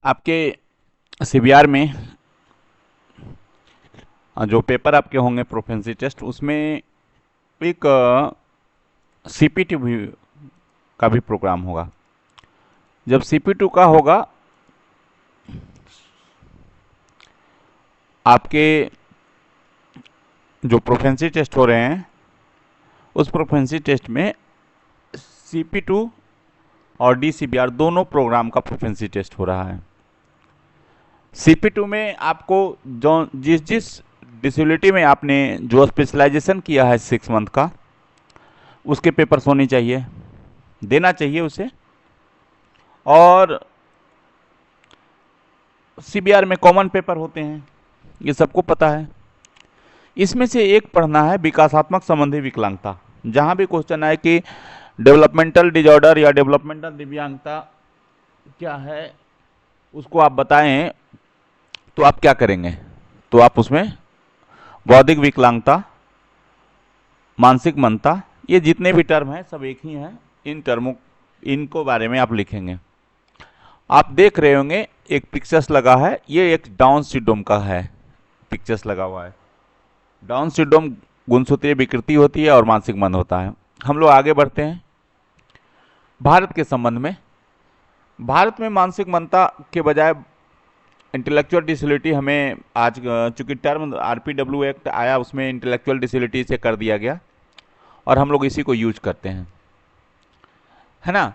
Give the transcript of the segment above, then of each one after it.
आपके सीबीआर में जो पेपर आपके होंगे प्रोफेंसी टेस्ट, उसमें एक सीपीटी भी का भी प्रोग्राम होगा। जब सीपी2 का होगा, आपके जो प्रोफेंसी टेस्ट हो रहे हैं उस प्रोफेंसी टेस्ट में सीपी2 और डीसीबीआर दोनों प्रोग्राम का प्रोफेंसी टेस्ट हो रहा है। सीपी2 में आपको जो जिस जिस डिसेबिलिटी में आपने जो स्पेशलाइजेशन किया है 6 मंथ का, उसके पेपर्स होने चाहिए, देना चाहिए उसे। और सीबीआर में कॉमन पेपर होते हैं, ये सबको पता है। इसमें से एक पढ़ना है विकासात्मक संबंधी विकलांगता। जहां भी क्वेश्चन आए कि डेवलपमेंटल डिजॉर्डर या डेवलपमेंटल दिव्यांगता क्या है, उसको आप बताएं, तो आप क्या करेंगे? तो आप उसमें बौद्धिक विकलांगता, मानसिक मंदता, ये जितने भी टर्म हैं सब एक ही हैं। इन टर्मों इनको बारे में आप लिखेंगे। आप देख रहे होंगे एक पिक्चर्स लगा है, ये एक डाउन सिंड्रोम का है, पिक्चर्स लगा हुआ है। डाउन सिंड्रोम गुणसूत्रीय विकृति होती है और मानसिक मंद होता है। हम लोग आगे बढ़ते हैं भारत के संबंध में। भारत में मानसिक मंदता के बजाय इंटेलेक्चुअल डिसेबिलिटी हमें आज, चूंकि टर्म आरपीडब्ल्यू एक्ट आया, उसमें इंटेलेक्चुअल डिसेबिलिटी से कर दिया गया और हम लोग इसी को यूज करते हैं, है ना।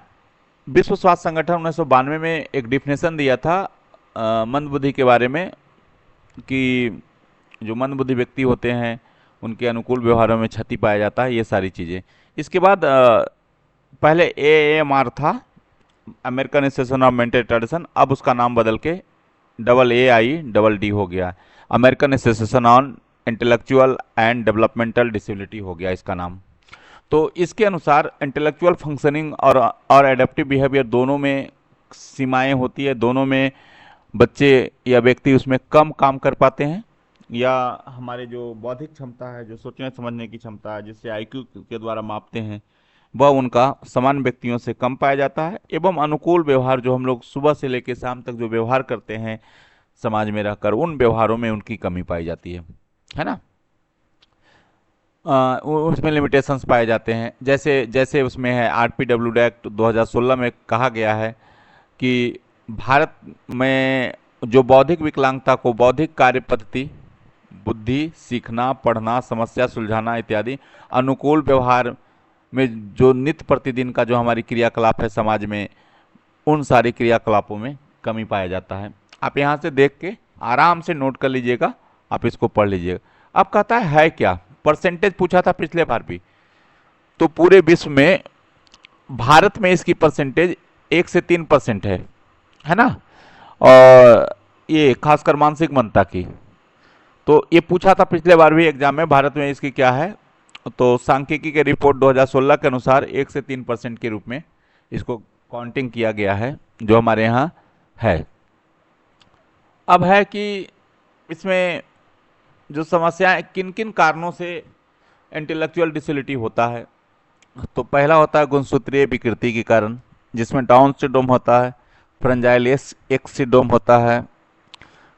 विश्व स्वास्थ्य संगठन 1992 में एक डिफिनेशन दिया था मंदबुद्धि के बारे में, कि जो मंदबुद्धि व्यक्ति होते हैं उनके अनुकूल व्यवहारों में क्षति पाया जाता है, ये सारी चीज़ें। इसके बाद पहले एएमआर था, American association of mental retardation, अब उसका नाम बदल के AAIDD हो गया, American association on intellectual and developmental disability हो गया इसका नाम। तो इसके अनुसार इंटेलेक्चुअल फंक्शनिंग और एडेप्टिव बिहेवियर दोनों में सीमाएं होती है, दोनों में बच्चे या व्यक्ति उसमें कम काम कर पाते हैं, या हमारे जो बौद्धिक क्षमता है, जो सोचने समझने की क्षमता है, जिससे आईक्यू के द्वारा मापते हैं, वह उनका समान व्यक्तियों से कम पाया जाता है। एवं अनुकूल व्यवहार, जो हम लोग सुबह से लेकर शाम तक जो व्यवहार करते हैं समाज में रहकर, उन व्यवहारों में उनकी कमी पाई जाती है ना। उसमें लिमिटेशंस पाए जाते हैं, जैसे जैसे उसमें है आरपीडब्ल्यू एक्ट 2016 में कहा गया है कि भारत में जो बौद्धिक विकलांगता को बौद्धिक कार्य पद्धति, बुद्धि, सीखना, पढ़ना, समस्या सुलझाना इत्यादि अनुकूल व्यवहार में जो नित्य प्रतिदिन का जो हमारी क्रियाकलाप है समाज में, उन सारी क्रियाकलापों में कमी पाया जाता है। आप यहाँ से देख के आराम से नोट कर लीजिएगा, आप इसको पढ़ लीजिएगा। अब कहता है क्या, परसेंटेज पूछा था पिछले बार भी, तो पूरे विश्व में भारत में इसकी परसेंटेज 1 से 3% है ना। और ये खासकर मानसिक मंदता की, तो ये पूछा था पिछले बार भी एग्जाम में, भारत में इसकी क्या है। तो सांख्यिकी के रिपोर्ट 2016 के अनुसार 1 से 3% के रूप में इसको काउंटिंग किया गया है, जो हमारे यहाँ है। अब है कि इसमें जो समस्याएं किन किन कारणों से इंटेलेक्चुअल डिसेबिलिटी होता है, तो पहला होता है गुणसूत्रीय विकृति के कारण, जिसमें डाउन सिंड्रोम होता है, फ्रेंजाइल एक्स सिंड्रोम होता है,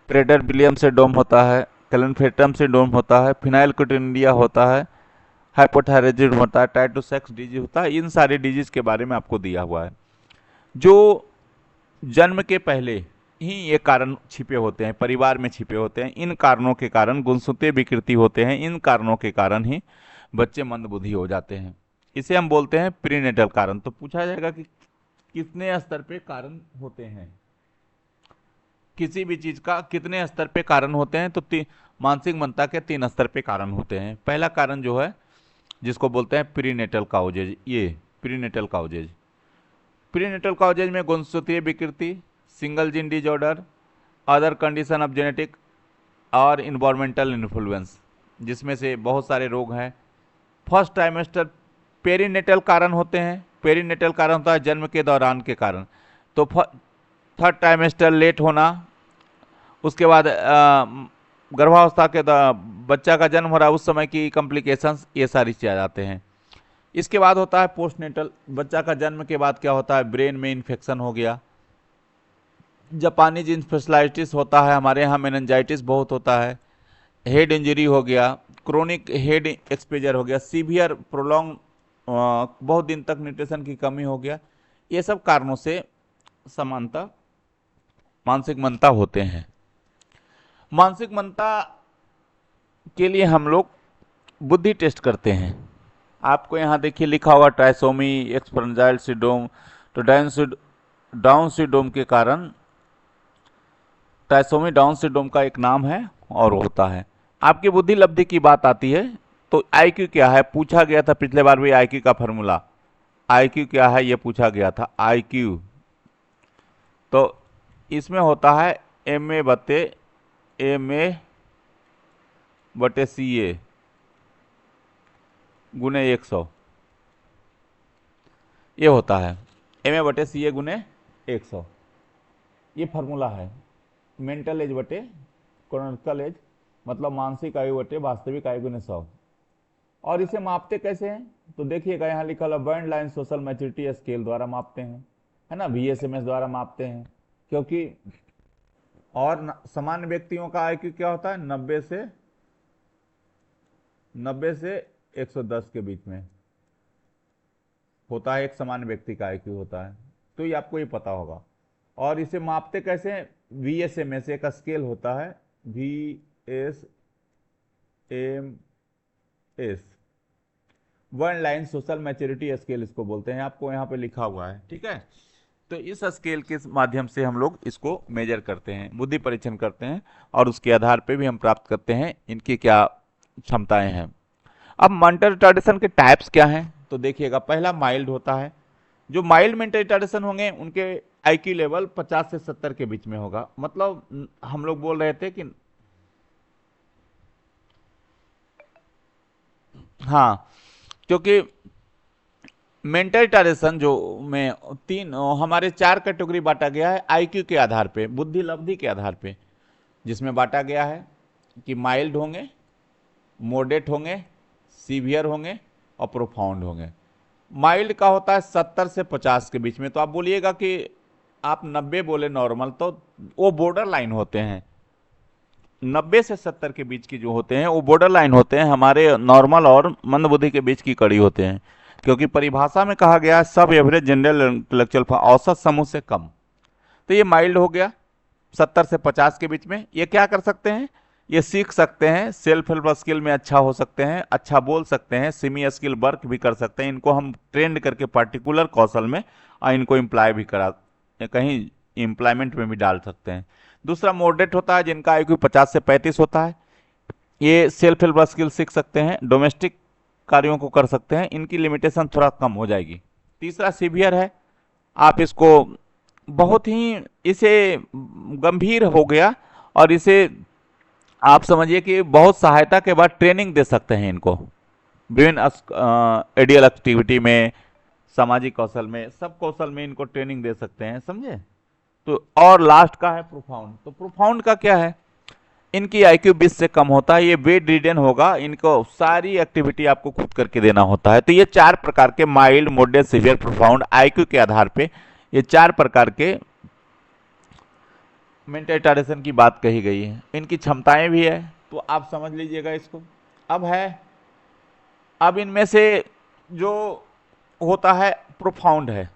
प्रेडर विलियम सिंड्रोम होता है, क्लेनफेल्टम सिंड्रोम होता है, फिनाइलकेटोनुरिया होता है, हाइपोथायरायडिज्म होता है, टाइप 2 सेक्स डिजीज होता है। इन सारे डिजीज के बारे में आपको दिया हुआ है। जो जन्म के पहले ही ये कारण छिपे होते हैं, परिवार में छिपे होते हैं, इन कारणों के कारण गुणसूत्रीय विकृति होते हैं, इन कारणों के कारण ही बच्चे मंदबुद्धि हो जाते हैं। इसे हम बोलते हैं प्रीनेटल कारण। तो पूछा जाएगा कि कितने स्तर पे कारण होते हैं, किसी भी चीज का कितने स्तर पे कारण होते हैं, तो मानसिक मंदता के 3 स्तर पे कारण होते हैं। पहला कारण जो है, जिसको बोलते हैं प्रीनेटल काउजेज, ये प्रीनेटल काउजेज। प्रीनेटल काउजेज में गुणसूत्रीय विकृति, single gene disorder, other condition of genetic और इन्वायरमेंटल इन्फ्लुएंस, जिसमें से बहुत सारे रोग हैं। फर्स्ट ट्राइमेस्टर पेरीनेटल कारण होते हैं, पेरीनेटल कारण होता है जन्म के दौरान के कारण। तो थर्ड ट्राइमेस्टर लेट होना, उसके बाद गर्भावस्था के बच्चा का जन्म हो रहा है उस समय की कॉम्प्लिकेशंस, ये सारी चीज़ आ जाते हैं। इसके बाद होता है पोस्टनेटल, बच्चा का जन्म के बाद क्या होता है, ब्रेन में इन्फेक्शन हो गया, जापानीज इंसेफेलाइटिस होता है, हमारे यहाँ मेनिंजाइटिस बहुत होता है, हेड इंजरी हो गया, क्रोनिक हेड एक्सपोजर हो गया, सीवियर प्रोलॉन्ग बहुत दिन तक न्यूट्रिशन की कमी हो गया, ये सब कारणों से समानता मानसिक मंदा होते हैं। मानसिक मंदा के लिए हम लोग बुद्धि टेस्ट करते हैं। आपको यहाँ देखिए लिखा होगा ट्राइसोमी एक्सप्रेंजाइल सिंड्रोम। तो डाउन सिंड्रोम के कारण ट्राइसोमी डाउन सिंड्रोम का एक नाम है और होता है। आपकी बुद्धि लब्धि की बात आती है तो आईक्यू क्या है, पूछा गया था पिछले बार भी आईक्यू का फॉर्मूला। आईक्यू क्या है ये पूछा गया था, आईक्यू। तो इसमें होता है MA/CA गुने 100, ये होता है MA/CA गुने 100। ये फार्मूला है। मेंटल एज बटे क्रोनिकल एज, मतलब मानसिक आयु बटे वास्तविक आयु गुने 100। और इसे मापते कैसे हैं तो देखिएगा यहाँ लिखा है burn line social maturity scale द्वारा मापते हैं, है ना, VSMS द्वारा मापते हैं। क्योंकि और सामान्य व्यक्तियों का आईक्यू क्या होता है, 90 से 110 के बीच में होता है, एक सामान्य व्यक्ति का आईक्यू होता है। तो ये आपको ये पता होगा। और इसे मापते कैसे हैं, VSMS एक स्केल होता है, VSMS one line social maturity scale इसको बोलते हैं, आपको यहाँ पे लिखा हुआ है, ठीक है। तो इस स्केल के माध्यम से हम लोग इसको मेजर करते हैं, बुद्धि परीक्षण करते हैं, और उसके आधार पे भी हम प्राप्त करते हैं इनकी क्या क्षमताएं हैं। अब मेंटल रिटार्डेशन के टाइप्स क्या हैं तो देखिएगा, पहला माइल्ड होता है। जो माइल्ड मेंटल रिटार्डेशन होंगे उनके आईक्यू लेवल 50 से 70 के बीच में होगा। मतलब हम लोग बोल रहे थे कि हाँ, क्योंकि मेंटल रिटार्डेशन जो में हमारे 4 कैटेगरी बांटा गया है आईक्यू के आधार पे, बुद्धि लब्धि के आधार पे, जिसमें बांटा गया है कि माइल्ड होंगे, मॉडरेट होंगे, सीवियर होंगे और प्रोफाउंड होंगे। माइल्ड का होता है 70 से 50 के बीच में। तो आप बोलिएगा कि आप 90 बोले नॉर्मल, तो वो बॉर्डर लाइन होते हैं। 90 से 70 के बीच की जो होते हैं वो बॉर्डर लाइन होते हैं, हमारे नॉर्मल और मंदबुद्धि के बीच की कड़ी होते हैं। क्योंकि परिभाषा में कहा गया है सब एवरेज जनरल इंटेलेक्चुअल औसत समूह से कम। तो ये माइल्ड हो गया 70 से 50 के बीच में। ये क्या कर सकते हैं, ये सीख सकते हैं, सेल्फ हेल्प स्किल में अच्छा हो सकते हैं, अच्छा बोल सकते हैं, सेमी स्किल वर्क भी कर सकते हैं। इनको हम ट्रेंड करके पार्टिकुलर कौशल में और इनको इम्प्लॉय भी करा, कहीं एम्प्लॉयमेंट में भी डाल सकते हैं। दूसरा मॉडरेट होता है जिनका आईक्यू 50 से 35 होता है। ये सेल्फ हेल्प स्किल सीख सकते हैं, डोमेस्टिक कार्यों को कर सकते हैं, इनकी लिमिटेशन थोड़ा कम हो जाएगी। तीसरा सीवियर है, आप इसको बहुत ही इसे गंभीर हो गया और इसे आप समझिए कि बहुत सहायता के बाद ट्रेनिंग दे सकते हैं इनको विभिन्न एडियल एक्टिविटी में, सामाजिक कौशल में, सब कौशल में इनको ट्रेनिंग दे सकते हैं, समझे। तो और लास्ट का है प्रोफाउंड। तो प्रोफाउंड का क्या है, इनकी आईक्यू 20 से कम होता है, ये बेड रिडन होगा, इनको सारी एक्टिविटी आपको खुद करके देना होता है। तो ये 4 प्रकार के mild, moderate, severe, profound IQ के आधार पे ये 4 प्रकार के मेंटल रिटार्डेशन की बात कही गई है। इनकी क्षमताएं भी है, तो आप समझ लीजिएगा इसको। अब इनमें से जो होता है प्रोफाउंड है,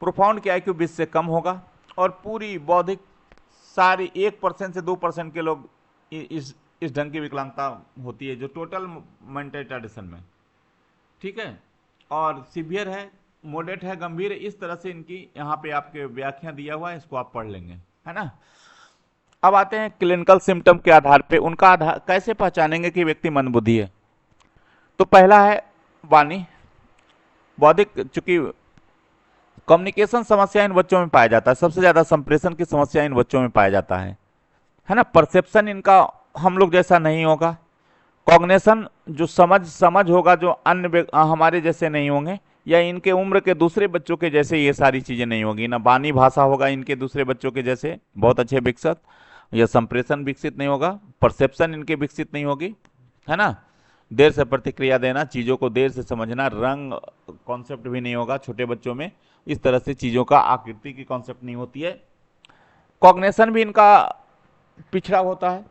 प्रोफाउंड की आईक्यू 20 से कम होगा और पूरी बौद्धिक सारी 1% से 2% के लोग इस ढंग की विकलांगता होती है जो टोटल मेंटल रिटार्डेशन में, ठीक है। और सीवियर है, मॉडरेट है, गंभीर है, इस तरह से इनकी यहाँ पे आपके व्याख्या दिया हुआ है, इसको आप पढ़ लेंगे, है ना। अब आते हैं क्लिनिकल सिम्टम के आधार पे, उनका आधार कैसे पहचानेंगे कि व्यक्ति मंदबुद्धि है। तो पहला है वाणी, बौद्धिक, चूंकि कम्युनिकेशन समस्या इन बच्चों में पाया जाता है, सबसे ज्यादा संप्रेषण की समस्या इन बच्चों में पाया जाता है ना। परसेप्शन इनका हम लोग जैसा नहीं होगा। कॉग्निशन जो समझ होगा, जो अन्य हमारे जैसे नहीं होंगे, या इनके उम्र के दूसरे बच्चों के जैसे ये सारी चीजें नहीं होगी ना। बानी भाषा होगा इनके दूसरे बच्चों के जैसे बहुत अच्छे विकसित, या संप्रेषण विकसित नहीं होगा, परसेप्शन इनके विकसित नहीं होगी, है ना। देर से प्रतिक्रिया देना, चीजों को देर से समझना, रंग कॉन्सेप्ट भी नहीं होगा छोटे बच्चों में, इस तरह से चीजों का आकृति की कॉन्सेप्ट नहीं होती है। कॉग्निशन भी इनका पिछड़ा होता है,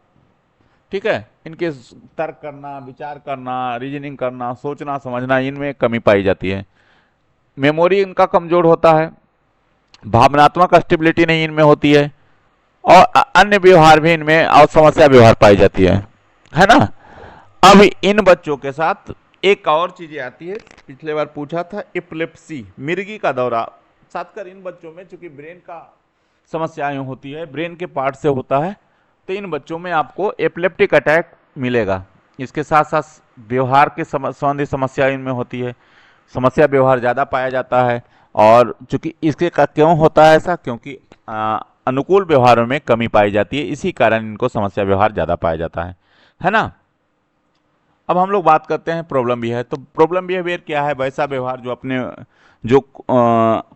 ठीक है। इनके तर्क करना, विचार करना, रीजनिंग करना, सोचना समझना, इनमें कमी पाई जाती है। मेमोरी इनका कमजोर होता है, भावनात्मक स्टेबिलिटी नहीं इनमें होती है, और अन्य व्यवहार भी इनमें और समस्या व्यवहार पाई जाती है ना। अब इन बच्चों के साथ एक और चीजें आती है, पिछले बार पूछा था, एपिलेप्सी, मिर्गी का दौरा। खासकर इन बच्चों में चूंकि ब्रेन का समस्याएं होती है, ब्रेन के पार्ट से होता है, तो इन बच्चों में आपको एपिलेप्टिक अटैक मिलेगा। इसके साथ साथ व्यवहार के संबंधी समस्या इनमें होती है, समस्या व्यवहार ज़्यादा पाया जाता है। और चूंकि इसके क्यों होता है ऐसा, क्योंकि अनुकूल व्यवहारों में कमी पाई जाती है, इसी कारण इनको समस्या व्यवहार ज़्यादा पाया जाता है ना। अब हम लोग बात करते हैं प्रॉब्लम बिहेवियर। तो प्रॉब्लम बिहेवियर क्या है? वैसा व्यवहार जो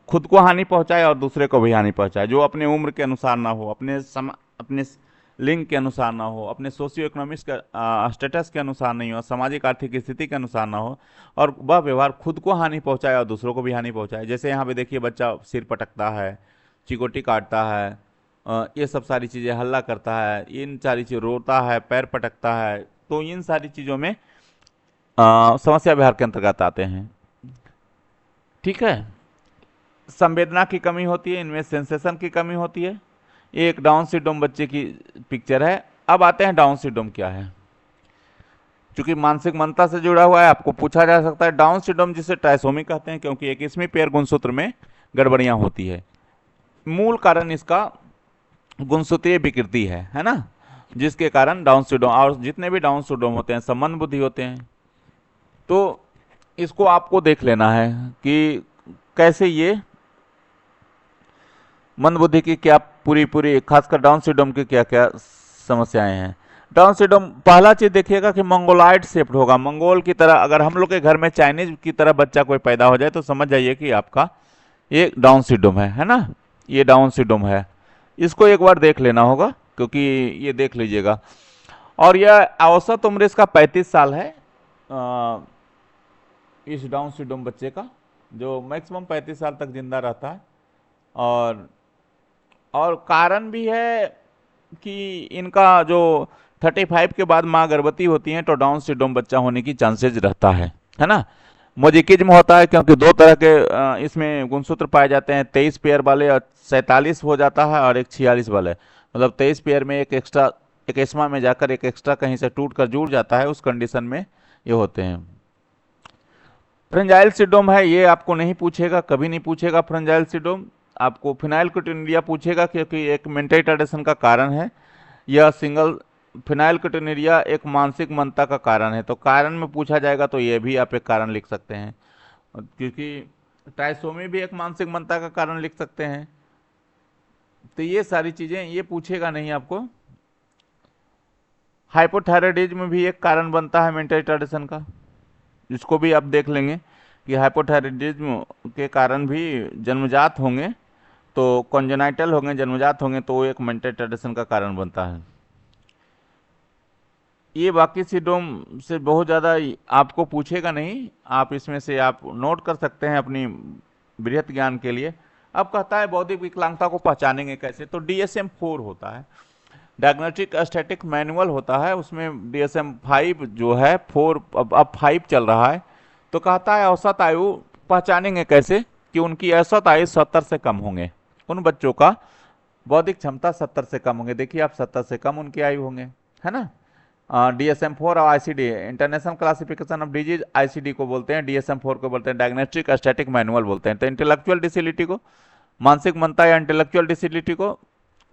खुद को हानि पहुंचाए और दूसरे को भी हानि पहुंचाए, जो अपने उम्र के अनुसार ना हो, अपने लिंग के अनुसार ना हो, अपने सोशियो इकोनॉमिक्स का स्टेटस के अनुसार नहीं हो, सामाजिक आर्थिक स्थिति के अनुसार ना हो, और वह व्यवहार खुद को हानि पहुंचाए और दूसरों को भी हानि पहुंचाए। जैसे यहाँ पे देखिए, बच्चा सिर पटकता है, चिकोटी काटता है, ये सब सारी चीज़ें, हल्ला करता है, इन सारी चीज़, रोता है, पैर पटकता है, तो इन सारी चीज़ों में समस्या व्यवहार के अंतर्गत आते हैं, ठीक है। संवेदना की कमी होती है, इनमें सेंसेशन की कमी होती है। ये एक डाउन सिंड्रोम बच्चे की पिक्चर है। अब आते हैं डाउन सिंड्रोम क्या है। चूंकि मानसिक मंदता से जुड़ा हुआ है, आपको पूछा जा सकता है डाउन सिंड्रोम जिसे ट्राइसोमी कहते हैं, क्योंकि 21वीं पेयर गुणसूत्र में गड़बड़ियां होती है। मूल कारण इसका गुणसूत्रीय विकृति है ना, जिसके कारण डाउन सिंड्रोम, और जितने भी डाउन सिंड्रोम होते हैं सब मंद बुद्धि होते हैं। तो इसको आपको देख लेना है कि कैसे ये मंद बुद्धि की क्या पूरी खासकर डाउन सिंड्रोम की क्या क्या समस्याएं हैं। डाउन सिंड्रोम, पहला चीज देखिएगा कि मंगोलाइड शेप्ड होगा, मंगोल की तरह। अगर हम लोग के घर में चाइनीज की तरह बच्चा कोई पैदा हो जाए तो समझ जाइए कि आपका ये डाउन सिंड्रोम है ना, ये डाउन सिंड्रोम है। इसको एक बार देख लेना होगा, क्योंकि ये देख लीजिएगा। और यह औसत उम्र इसका 35 साल है, इस डाउन सिंड्रोम बच्चे का, जो मैक्सिमम 35 साल तक जिंदा रहता है। और कारण भी है कि इनका जो 35 के बाद माँ गर्भवती होती हैं तो डाउन सिंड्रोम बच्चा होने की चांसेज रहता है ना। मोजिकिज्म होता है, क्योंकि दो तरह के इसमें गुणसूत्र पाए जाते हैं, 23 पेयर वाले और 47 हो जाता है, और एक 46 वाले। मतलब 23 पेयर में एक एक्स्ट्रा, एक एस्मा में जाकर एक एक्स्ट्रा कहीं से टूट कर जुड़ जाता है, उस कंडीशन में ये होते हैं। फ्रेंजाइल सिंड्रोम है, ये आपको नहीं पूछेगा, कभी नहीं पूछेगा। फ्रेंजाइल सिंड्रोम आपको फिनाइलकेटोनुरिया पूछेगा, क्योंकि एक मेंटल रिटार्डेशन का कारण है। यह सिंगल फिनाइलकेटोनुरिया एक मानसिक मंदता का कारण है, तो कारण में पूछा जाएगा तो ये भी आप एक कारण लिख सकते हैं, क्योंकि ट्राइसोमी भी एक मानसिक मंदता का कारण लिख सकते हैं। तो ये सारी चीजें ये पूछेगा नहीं आपको। हाइपोथायराइडिज्म भी एक कारण बनता है मेंटल रिटार्डेशन का, जिसको भी आप देख लेंगे कि हाइपोथायराइडिज्म के कारण भी जन्मजात होंगे, तो कॉन्जेनाइटल होंगे, जन्मजात होंगे, तो वो एक मेंटल रिटार्डेशन का कारण बनता है। ये बाकी सिंड्रोम से बहुत ज़्यादा आपको पूछेगा नहीं, आप इसमें से आप नोट कर सकते हैं अपनी बृहत ज्ञान के लिए। अब कहता है बौद्धिक विकलांगता को पहचानेंगे कैसे, तो DSM-4 होता है, डायग्नोस्टिक स्टैटिक मैनुअल होता है, उसमें DSM-5 जो है 4, अब 5 चल रहा है। तो कहता है औसत आयु पहचानेंगे कैसे, कि उनकी औसत आयु 70 से कम होंगे, उन बच्चों का बौद्धिक क्षमता 70 से कम होंगे। देखिए आप 70 से कम उनकी आयु होंगे, है ना। DSM-4 और ICD, international classification of disease, ICD को बोलते हैं, DSM-4 को बोलते हैं डायग्नोस्टिक स्टैटिक मैनुअल बोलते हैं। तो इंटेलेक्चुअल डिसेबिलिटी को, मानसिक मंदता या इंटेलेक्चुअल डिसेबिलिटी को,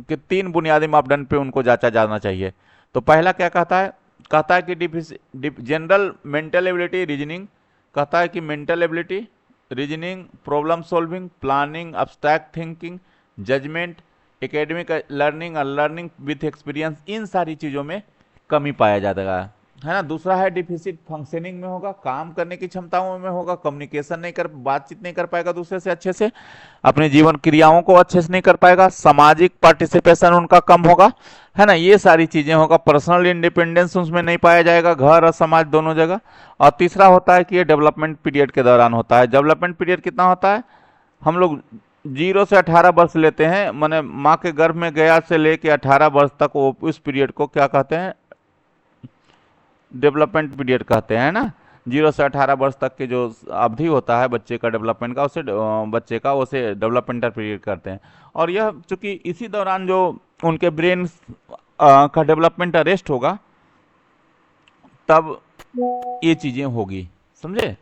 कि 3 बुनियादी मापदंड पे उनको जांचा जाना चाहिए। तो पहला क्या कहता है कि जनरल मेंटल एबिलिटी, रीजनिंग, कहता है कि mental ability, reasoning, problem solving, planning, abstract thinking, judgement, academic learning और लर्निंग विथ एक्सपीरियंस, इन सारी चीज़ों में कमी पाया जाएगा, है ना। दूसरा है डिफिसिट फंक्शनिंग में होगा, काम करने की क्षमताओं में होगा, कम्युनिकेशन नहीं कर, बातचीत नहीं कर पाएगा दूसरे से अच्छे से, अपने जीवन क्रियाओं को अच्छे से नहीं कर पाएगा, सामाजिक पार्टिसिपेशन उनका कम होगा, है ना। ये सारी चीजें होगा। पर्सनल इंडिपेंडेंस उसमें नहीं पाया जाएगा, घर और समाज दोनों जगह। और तीसरा होता है कि ये डेवलपमेंट पीरियड के दौरान होता है। डेवलपमेंट पीरियड कितना होता है, हम लोग 0 से 18 वर्ष लेते हैं, माने माँ के गर्भ में गया से लेके 18 वर्ष तक, वो उस पीरियड को क्या कहते हैं, डेवलपमेंट पीरियड कहते हैं ना। 0 से 18 वर्ष तक के जो अवधि होता है बच्चे का डेवलपमेंट का, उसे बच्चे का उसे डेवलपमेंटल पीरियड कहते हैं। और यह चूंकि इसी दौरान जो उनके ब्रेन का डेवलपमेंट अरेस्ट होगा, तब ये चीज़ें होगी, समझे,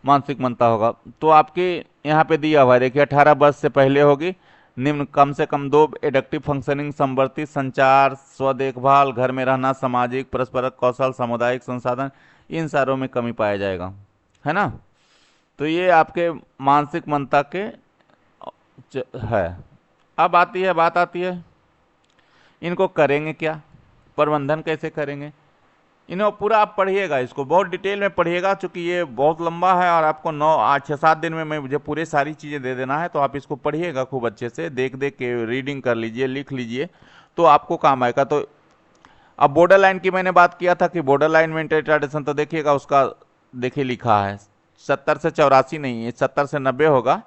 मानसिक मंदता होगा। तो आपके यहाँ पे दिया हुआ है, देखिए 18 वर्ष से पहले होगी। निम्न कम से कम 2 एडक्टिव फंक्शनिंग समवर्ती संचार, स्व देखभाल, घर में रहना, सामाजिक परस्परक कौशल, सामुदायिक संसाधन, इन सारों में कमी पाया जाएगा, है ना। तो ये आपके मानसिक मंदता के है। अब बात आती है इनको करेंगे क्या, प्रबंधन कैसे करेंगे। इन्हें पूरा आप पढ़िएगा, इसको बहुत डिटेल में पढ़िएगा, चूंकि ये बहुत लंबा है और आपको 6-7 दिन में मुझे पूरे सारी चीज़ें दे देना है। तो आप इसको पढ़िएगा खूब अच्छे से, देख देख के रीडिंग कर लीजिए, लिख लीजिए, तो आपको काम आएगा। तो अब बॉर्डर लाइन की मैंने बात किया था कि बॉर्डर लाइन मेंटल रिटार्डेशन, तो देखिएगा उसका, देखिए लिखा है 70 से 84 नहीं है, 70 से 90 होगा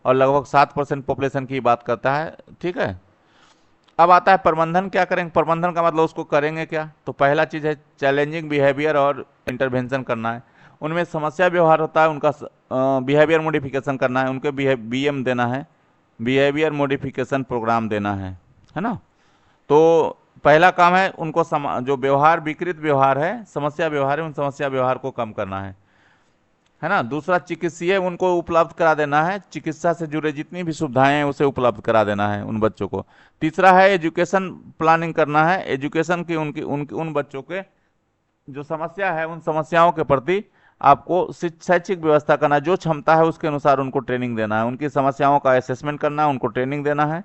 और लगभग 7% पॉपुलेशन की बात करता है, ठीक है। अब आता है प्रबंधन क्या करेंगे। प्रबंधन का मतलब उसको करेंगे क्या, तो पहला चीज़ है चैलेंजिंग बिहेवियर और इंटरवेंशन करना है। उनमें समस्या व्यवहार होता है, उनका बिहेवियर मॉडिफिकेशन करना है, उनके BM देना है, बिहेवियर मॉडिफिकेशन प्रोग्राम देना है ना। तो पहला काम है उनको जो व्यवहार, विकृत व्यवहार है, समस्या व्यवहार है, उन समस्या व्यवहार को कम करना है ना। दूसरा चिकित्सीय उनको उपलब्ध करा देना है, चिकित्सा से जुड़े जितनी भी सुविधाएं हैं उसे उपलब्ध करा देना है उन बच्चों को। तीसरा है एजुकेशन प्लानिंग करना है, एजुकेशन की उनकी उन बच्चों के जो समस्या है, उन समस्याओं के प्रति आपको शैक्षिक व्यवस्था करना है, जो क्षमता है उसके अनुसार उनको ट्रेनिंग देना है, उनकी समस्याओं का असेसमेंट करना है, उनको ट्रेनिंग देना है।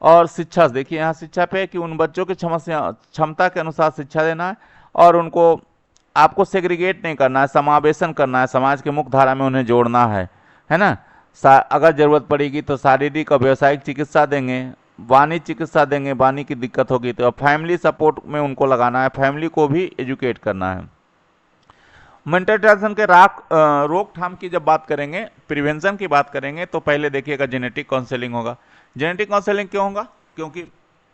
और शिक्षा, देखिए यहाँ शिक्षा पे कि उन बच्चों की क्षमता के अनुसार शिक्षा देना है, और उनको आपको सेग्रीगेट नहीं करना है, समावेशन करना है, समाज के मुख्य धारा में उन्हें जोड़ना है ना। अगर जरूरत पड़ेगी तो शारीरिक और व्यवसायिक चिकित्सा देंगे, वाणी चिकित्सा देंगे, वाणी की दिक्कत होगी तो फैमिली सपोर्ट में उनको लगाना है, फैमिली को भी एजुकेट करना है। मेंटल रिटार्डेशन के रोकथाम की जब बात करेंगे, प्रिवेंशन की बात करेंगे, तो पहले देखिएगा जेनेटिक काउंसलिंग होगा। जेनेटिक काउंसलिंग क्यों होगा, क्योंकि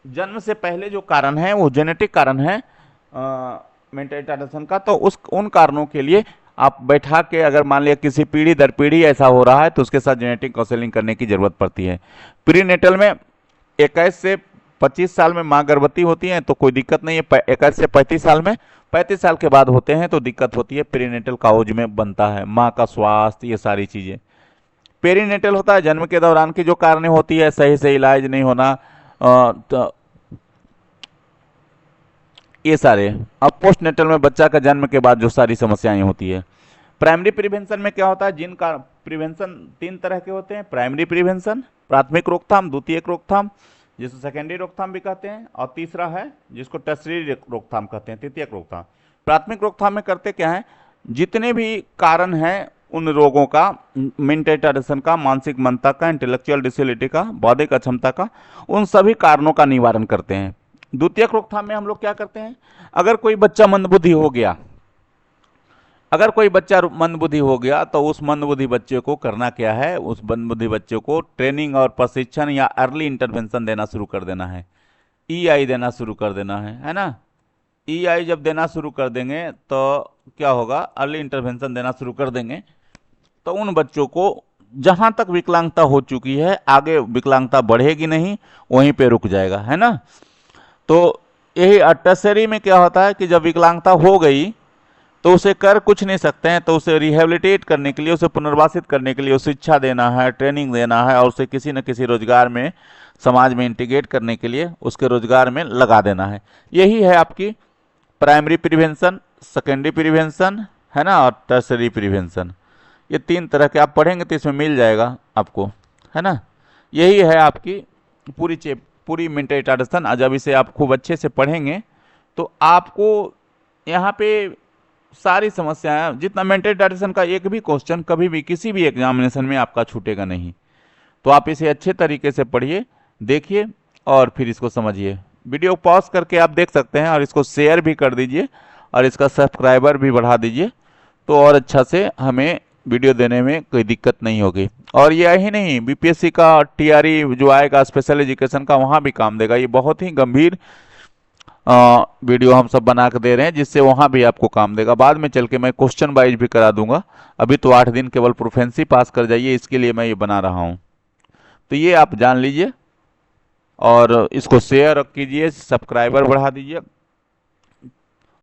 जन्म से पहले जो कारण है वो जेनेटिक कारण है मेंटल रिटार्डेशन का। तो उन कारणों के लिए आप बैठा के, अगर मान लिया किसी पीढ़ी दर पीढ़ी ऐसा हो रहा है, तो उसके साथ जेनेटिक काउंसलिंग करने की जरूरत पड़ती है। प्रीनेटल में 21 से 25 साल में माँ गर्भवती होती है तो कोई दिक्कत नहीं है, 21 से 35 साल में, 35 साल के बाद होते हैं तो दिक्कत होती है, प्रीनेटल काउज में बनता है, माँ का स्वास्थ्य, ये सारी चीज़ें। पेरीनेटल होता है जन्म के दौरान की जो कारण होती है, सही से इलाज नहीं होना, तो ये सारे। अब पोस्टनेटल में बच्चा का जन्म के बाद जो सारी समस्याएं होती है। प्राइमरी प्रिवेंशन में क्या होता है, जिनका प्रिवेंशन 3 तरह के होते हैं, प्राइमरी प्रिवेंशन, प्राथमिक रोकथाम, द्वितीयक रोकथाम जिसको सेकेंडरी रोकथाम भी कहते हैं, और तीसरा है जिसको टर्शरी रोकथाम कहते हैं, तृतीयक रोकथाम। प्राथमिक रोकथाम में करते क्या है, जितने भी कारण हैं उन रोगों का, मेंटल रिटार्डेशन का, मानसिक मंदता का, इंटेलेक्चुअल डिसेबिलिटी का, बौद्धिक अक्षमता का, उन सभी कारणों का निवारण करते हैं। द्वितीयक रोकथाम में हम लोग क्या करते हैं, अगर कोई बच्चा मंदबुद्धि हो गया, अगर कोई बच्चा मंदबुद्धि हो गया तो उस मंदबुद्धि बच्चे को करना क्या है, उस मंदबुद्धि बच्चे को ट्रेनिंग और प्रशिक्षण या अर्ली इंटरवेंशन देना शुरू कर देना है, EI देना शुरू कर देना है ना। EI जब देना शुरू कर देंगे तो क्या होगा, अर्ली इंटरवेंशन देना शुरू कर देंगे तो उन बच्चों को जहां तक विकलांगता हो चुकी है, आगे विकलांगता बढ़ेगी नहीं, वहीं पे रुक जाएगा, है ना। तो यही टर्शरी में क्या होता है कि जब विकलांगता हो गई तो उसे कर कुछ नहीं सकते हैं, तो उसे रिहेबिलिटेट करने के लिए, उसे पुनर्वासित करने के लिए उसे शिक्षा देना है, ट्रेनिंग देना है, और उसे किसी न किसी रोजगार में, समाज में इंटीग्रेट करने के लिए उसके रोजगार में लगा देना है। यही है आपकी प्राइमरी प्रिवेंशन, सेकेंडरी प्रिवेंशन, है ना, और टर्शरी प्रिवेंशन। ये 3 तरह के आप पढ़ेंगे तो इसमें मिल जाएगा आपको, है ना। यही है आपकी पूरी मेंटल रिटार्डेशन। जब इसे आप खूब अच्छे से पढ़ेंगे तो आपको यहाँ पे सारी समस्याएं, जितना मेंटल रिटार्डेशन का एक भी क्वेश्चन कभी भी किसी भी एग्जामिनेशन में आपका छूटेगा नहीं। तो आप इसे अच्छे तरीके से पढ़िए, देखिए और फिर इसको समझिए। वीडियो पॉज करके आप देख सकते हैं और इसको शेयर भी कर दीजिए और इसका सब्सक्राइबर भी बढ़ा दीजिए, तो और अच्छा से हमें वीडियो देने में कोई दिक्कत नहीं होगी। और ये ही नहीं, बीपीएससी का टीआरई जो आएगा स्पेशल एजुकेशन का, वहाँ भी काम देगा। ये बहुत ही गंभीर वीडियो हम सब बना के दे रहे हैं, जिससे वहाँ भी आपको काम देगा। बाद में चल के मैं क्वेश्चन वाइज भी करा दूंगा। अभी तो 8 दिन केवल प्रोफेंसी पास कर जाइए, इसके लिए मैं ये बना रहा हूँ। तो ये आप जान लीजिए और इसको शेयर कीजिए, सब्सक्राइबर बढ़ा दीजिए।